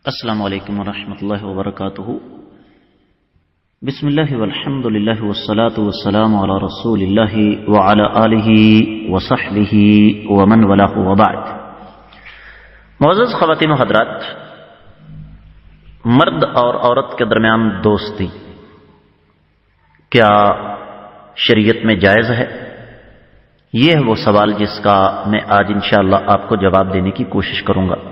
السلام علیکم ورحمۃ اللہ وبرکاتہ۔ بسم اللہ والحمد للہ والصلاة والسلام علی رسول اللہ وعلی آلہ وصحبہ ومن والاه وبعد۔ معزز خواتین و حضرات، مرد اور عورت کے درمیان دوستی کیا شریعت میں جائز ہے؟ یہ ہے وہ سوال جس کا میں آج انشاءاللہ آپ کو جواب دینے کی کوشش کروں گا۔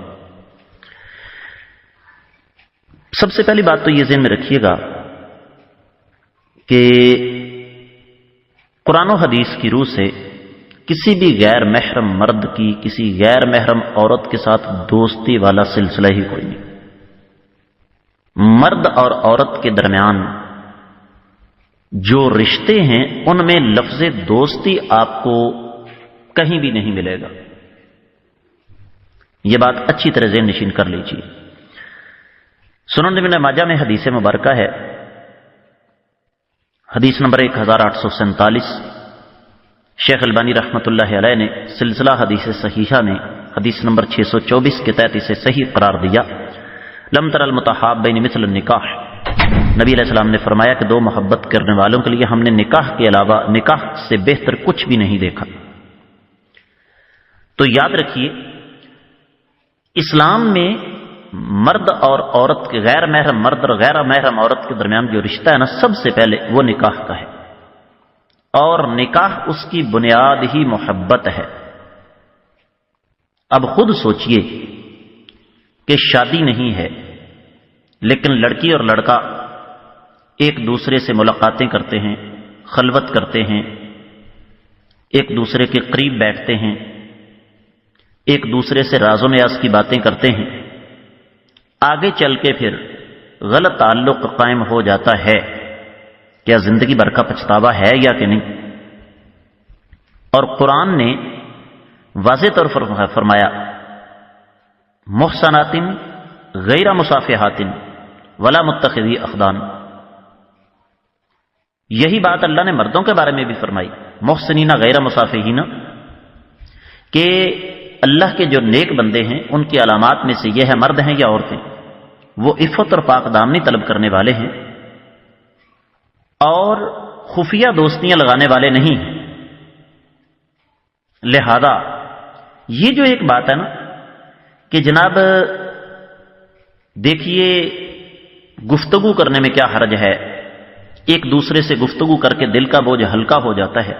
سب سے پہلی بات تو یہ ذہن میں رکھیے گا کہ قرآن و حدیث کی روح سے کسی بھی غیر محرم مرد کی کسی غیر محرم عورت کے ساتھ دوستی والا سلسلہ ہی کوئی نہیں۔ مرد اور عورت کے درمیان جو رشتے ہیں ان میں لفظ دوستی آپ کو کہیں بھی نہیں ملے گا۔ یہ بات اچھی طرح ذہن نشین کر لیجیے۔ سنن ابن ماجہ میں حدیث مبارکہ ہے، حدیث نمبر 1847۔ شیخ البانی رحمۃ اللہ علیہ نے سلسلہ حدیث صحیحہ میں حدیث نمبر 624 کے تحت اسے صحیح قرار دیا۔ لم تر المتحابین مثل النکاح، نبی علیہ السلام نے فرمایا کہ دو محبت کرنے والوں کے لیے ہم نے نکاح کے علاوہ نکاح سے بہتر کچھ بھی نہیں دیکھا۔ تو یاد رکھیے، اسلام میں مرد اور عورت کے غیر محرم مرد اور غیر محرم عورت کے درمیان جو رشتہ ہے نا، سب سے پہلے وہ نکاح کا ہے، اور نکاح اس کی بنیاد ہی محبت ہے۔ اب خود سوچئے کہ شادی نہیں ہے لیکن لڑکی اور لڑکا ایک دوسرے سے ملاقاتیں کرتے ہیں، خلوت کرتے ہیں، ایک دوسرے کے قریب بیٹھتے ہیں، ایک دوسرے سے راز و نیاز کی باتیں کرتے ہیں، آگے چل کے پھر غلط تعلق قائم ہو جاتا ہے۔ کیا زندگی بھر کا پچھتاوا ہے یا کہ نہیں؟ اور قرآن نے واضح طور پر فرمایا، محصنات غیر مصافحات ولا متخذی اخدان۔ یہی بات اللہ نے مردوں کے بارے میں بھی فرمائی، محسنین غیر مصافحین، کہ اللہ کے جو نیک بندے ہیں ان کی علامات میں سے یہ ہے، مرد ہیں یا عورتیں، وہ عفت اور پاک دامنی طلب کرنے والے ہیں اور خفیہ دوستیاں لگانے والے نہیں ہیں۔ لہذا یہ جو ایک بات ہے نا کہ جناب دیکھیے گفتگو کرنے میں کیا حرج ہے، ایک دوسرے سے گفتگو کر کے دل کا بوجھ ہلکا ہو جاتا ہے،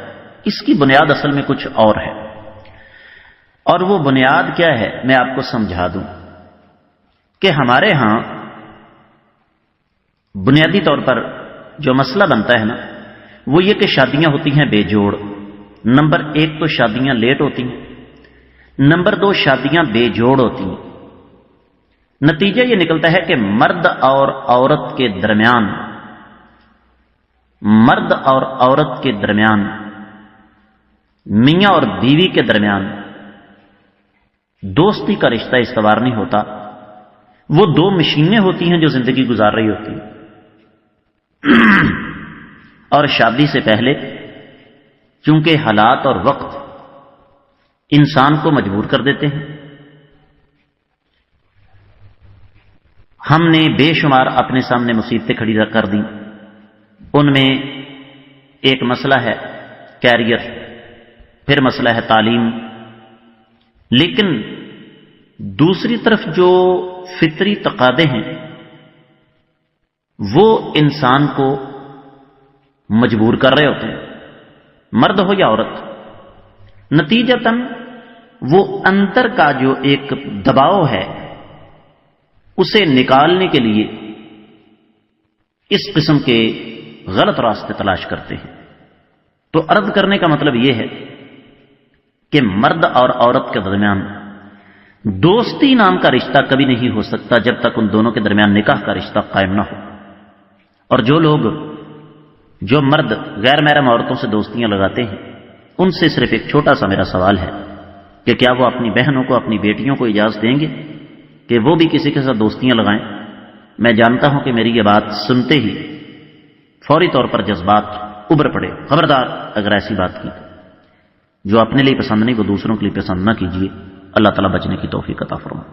اس کی بنیاد اصل میں کچھ اور ہے۔ اور وہ بنیاد کیا ہے میں آپ کو سمجھا دوں کہ ہمارے ہاں بنیادی طور پر جو مسئلہ بنتا ہے نا وہ یہ کہ شادیاں ہوتی ہیں بے جوڑ۔ نمبر 1 تو شادیاں لیٹ ہوتی ہیں، نمبر 2 شادیاں بے جوڑ ہوتی ہیں۔ نتیجہ یہ نکلتا ہے کہ مرد اور عورت کے درمیان میاں اور بیوی کے درمیان دوستی کا رشتہ استوار نہیں ہوتا۔ وہ دو مشینیں ہوتی ہیں جو زندگی گزار رہی ہوتی ہیں، اور شادی سے پہلے چونکہ حالات اور وقت انسان کو مجبور کر دیتے ہیں، ہم نے بے شمار اپنے سامنے مصیبتیں کھڑی کر دیں۔ ان میں ایک مسئلہ ہے کیریئر، پھر مسئلہ ہے تعلیم، لیکن دوسری طرف جو فطری تقاضے ہیں وہ انسان کو مجبور کر رہے ہوتے ہیں، مرد ہو یا عورت۔ نتیجتاً وہ اندر کا جو ایک دباؤ ہے اسے نکالنے کے لیے اس قسم کے غلط راستے تلاش کرتے ہیں۔ تو عرض کرنے کا مطلب یہ ہے کہ مرد اور عورت کے درمیان دوستی نام کا رشتہ کبھی نہیں ہو سکتا جب تک ان دونوں کے درمیان نکاح کا رشتہ قائم نہ ہو۔ اور جو مرد غیر محرم عورتوں سے دوستیاں لگاتے ہیں ان سے صرف ایک چھوٹا سا میرا سوال ہے کہ کیا وہ اپنی بہنوں کو اپنی بیٹیوں کو اجازت دیں گے کہ وہ بھی کسی کے ساتھ دوستیاں لگائیں؟ میں جانتا ہوں کہ میری یہ بات سنتے ہی فوری طور پر جذبات ابھر پڑے، خبردار اگر ایسی بات کی جو اپنے لیے پسند نہیں وہ دوسروں کے لیے پسند نہ کیجیے۔ اللہ تعالیٰ بچنے کی توفیق عطا فرمائے۔